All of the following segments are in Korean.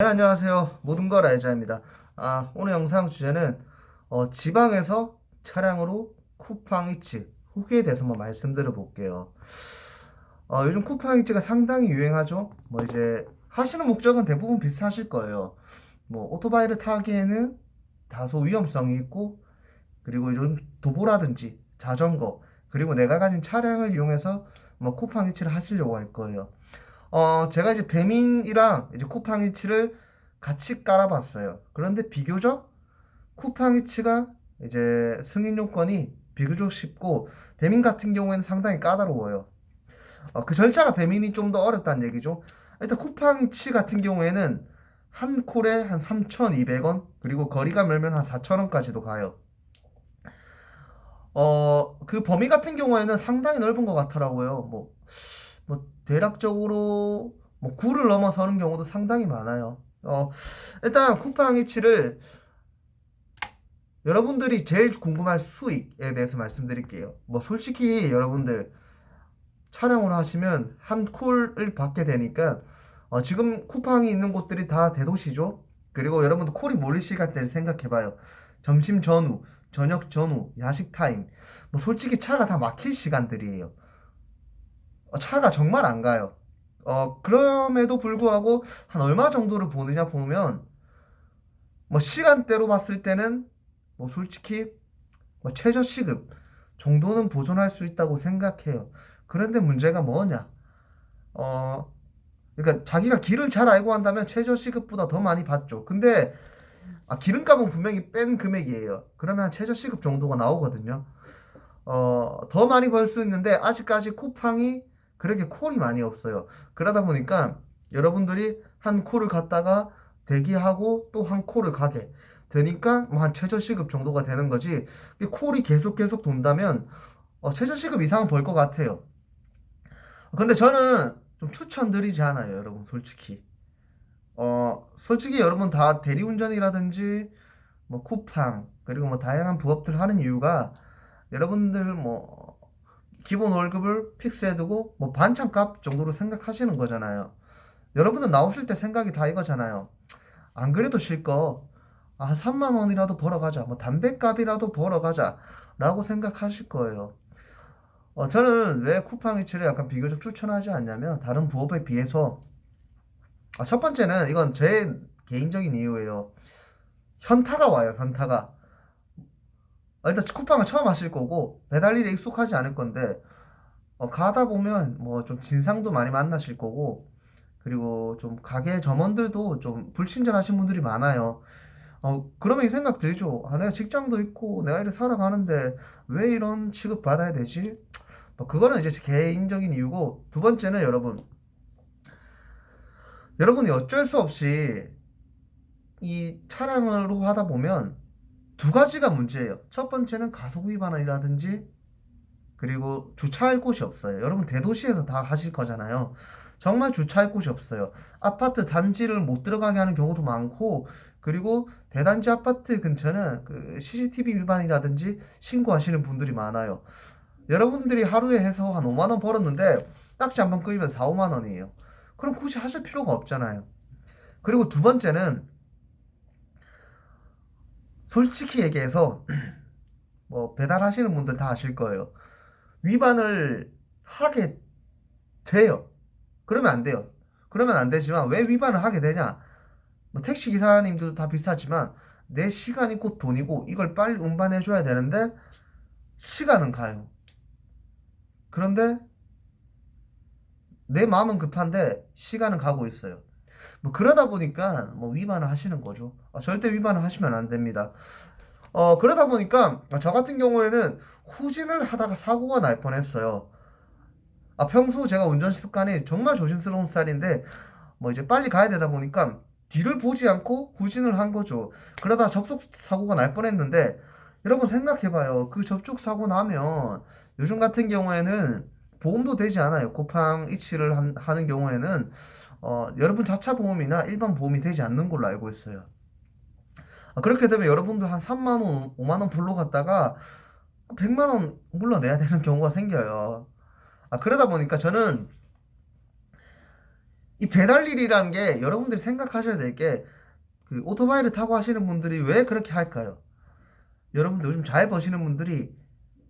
네, 안녕하세요. 모든 걸 알자입니다. 오늘 영상 주제는 지방에서 차량으로 쿠팡이츠 후기에 대해서 한번 말씀드려 볼게요. 요즘 쿠팡이츠가 상당히 유행하죠. 뭐 이제 하시는 목적은 대부분 비슷하실 거예요. 뭐 오토바이를 타기에는 다소 위험성이 있고, 그리고 요즘 도보라든지 자전거, 그리고 내가 가진 차량을 이용해서 뭐 쿠팡이츠를 하시려고 할 거예요. 제가 이제 배민이랑 이제 쿠팡이츠를 같이 깔아봤어요. 그런데 비교적 쿠팡이츠가 이제 승인 요건이 비교적 쉽고, 배민 같은 경우에는 상당히 까다로워요. 그 절차가 배민이 좀 더 어렵다는 얘기죠. 일단 쿠팡이츠 같은 경우에는 한 콜에 한 3,200원, 그리고 거리가 멀면 한 4,000원까지도 가요. 그 범위 같은 경우에는 상당히 넓은 것 같더라고요. 대략적으로 뭐 9를 넘어서는 경우도 상당히 많아요. 일단 쿠팡이츠를 여러분들이 제일 궁금할 수익에 대해서 말씀드릴게요. 뭐 솔직히 여러분들 촬영을 하시면 한 콜을 받게 되니까, 지금 쿠팡이 있는 곳들이 다 대도시죠. 그리고 여러분들 콜이 몰릴 시간대를 생각해봐요. 점심 전후, 저녁 전후, 야식 타임. 뭐 솔직히 차가 다 막힐 시간들이에요. 차가 정말 안 가요. 그럼에도 불구하고 한 얼마 정도를 보느냐 보면, 뭐 시간대로 봤을 때는 뭐 솔직히 뭐 최저 시급 정도는 보존할 수 있다고 생각해요. 그런데 문제가 뭐냐? 어, 그러니까 자기가 길을 잘 알고 한다면 최저 시급보다 더 많이 받죠. 근데 기름값은 분명히 뺀 금액이에요. 그러면 최저 시급 정도가 나오거든요. 더 많이 벌 수 있는데 아직까지 쿠팡이 그렇게 콜이 많이 없어요. 그러다 보니까 여러분들이 한 콜을 갔다가 대기하고 또 한 콜을 가게 되니까 뭐 한 최저 시급 정도가 되는 거지. 이 콜이 계속 돈다면 최저 시급 이상은 벌 것 같아요. 근데 저는 좀 추천드리지 않아요, 여러분, 솔직히. 솔직히 여러분 다 대리운전이라든지 뭐 쿠팡 그리고 뭐 다양한 부업들 하는 이유가, 여러분들 뭐 기본 월급을 픽스해두고 뭐 반찬값 정도로 생각하시는 거잖아요. 여러분들 나오실 때 생각이 다 이거잖아요. 안 그래도 실거 한 3만 원이라도 벌어가자, 뭐 담배값이라도 벌어가자 라고 생각하실 거예요. 저는 왜 쿠팡이츠를 약간 비교적 추천하지 않냐면, 다른 부업에 비해서, 첫 번째는 이건 제 개인적인 이유예요. 현타가 와요, 현타가. 일단 쿠팡을 처음 하실 거고 배달 일에 익숙하지 않을 건데, 가다 보면 뭐 좀 진상도 많이 만나실 거고, 그리고 좀 가게 점원들도 좀 불친절하신 분들이 많아요. 그러면 이 생각 들죠. 내가 직장도 있고 내가 이렇게 살아가는데 왜 이런 취급 받아야 되지? 뭐 그거는 이제 제 개인적인 이유고, 두 번째는 여러분이 어쩔 수 없이 이 차량으로 하다 보면 두 가지가 문제예요. 첫 번째는 가속 위반이라든지, 그리고 주차할 곳이 없어요. 여러분 대도시에서 다 하실 거잖아요. 정말 주차할 곳이 없어요. 아파트 단지를 못 들어가게 하는 경우도 많고, 그리고 대단지 아파트 근처는 그 CCTV 위반이라든지 신고하시는 분들이 많아요. 여러분들이 하루에 해서 한 5만 원 벌었는데 딱지 한 번 끄이면 4, 5만 원이에요. 그럼 굳이 하실 필요가 없잖아요. 그리고 두 번째는, 솔직히 얘기해서 뭐 배달하시는 분들 다 아실 거예요. 위반을 하게 돼요. 그러면 안 돼요. 그러면 안 되지만 왜 위반을 하게 되냐? 뭐 택시 기사님들도 다 비슷하지만 내 시간이 곧 돈이고 이걸 빨리 운반해 줘야 되는데 시간은 가요. 그런데 내 마음은 급한데 시간은 가고 있어요. 뭐 그러다 보니까 뭐 위반을 하시는 거죠. 절대 위반을 하시면 안 됩니다. 그러다 보니까 저 같은 경우에는 후진을 하다가 사고가 날 뻔했어요. 평소 제가 운전 습관이 정말 조심스러운 스타일인데 뭐 이제 빨리 가야 되다 보니까 뒤를 보지 않고 후진을 한 거죠. 그러다 접촉 사고가 날 뻔했는데, 여러분 생각해봐요. 그 접촉 사고 나면 요즘 같은 경우에는 보험도 되지 않아요. 쿠팡 이치를 하는 경우에는 여러분 자차 보험이나 일반 보험이 되지 않는 걸로 알고 있어요. 그렇게 되면 여러분들 한 3만 원, 5만 원 벌러 갔다가 100만 원 물러내야 되는 경우가 생겨요. 그러다 보니까 저는 이 배달일이라는 게 여러분들이 생각하셔야 될 게 그 오토바이를 타고 하시는 분들이 왜 그렇게 할까요? 여러분들 요즘 잘 버시는 분들이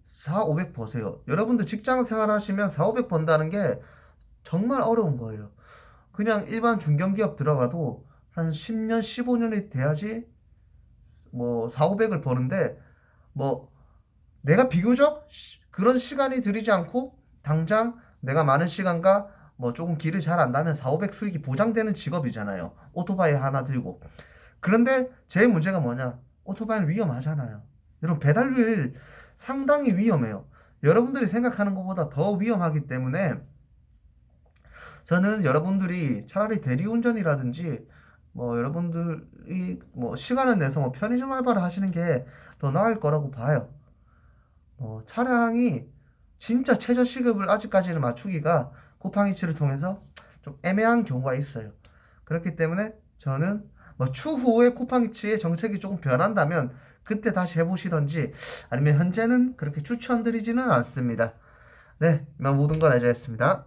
4, 500 버세요. 여러분들 직장 생활 하시면 4, 500 번다는 게 정말 어려운 거예요. 그냥 일반 중견기업 들어가도 한 10년, 15년이 돼야지 뭐 4, 500을 버는데 뭐 내가 비교적 그런 시간이 들이지 않고 당장 내가 많은 시간과 뭐 조금 길을 잘 안다면 4, 500 수익이 보장되는 직업이잖아요. 오토바이 하나 들고. 그런데 제 문제가 뭐냐? 오토바이는 위험하잖아요. 여러분 배달일 상당히 위험해요. 여러분들이 생각하는 것보다 더 위험하기 때문에 저는 여러분들이 차라리 대리운전이라든지 뭐 여러분들이 뭐 시간을 내서 뭐 편의점 알바를 하시는 게 더 나을 거라고 봐요. 차량이 진짜 최저 시급을 아직까지는 맞추기가 쿠팡이츠를 통해서 좀 애매한 경우가 있어요. 그렇기 때문에 저는 뭐 추후에 쿠팡이츠의 정책이 조금 변한다면 그때 다시 해보시던지 아니면 현재는 그렇게 추천드리지는 않습니다. 네, 이만 모든 걸 알려드렸습니다.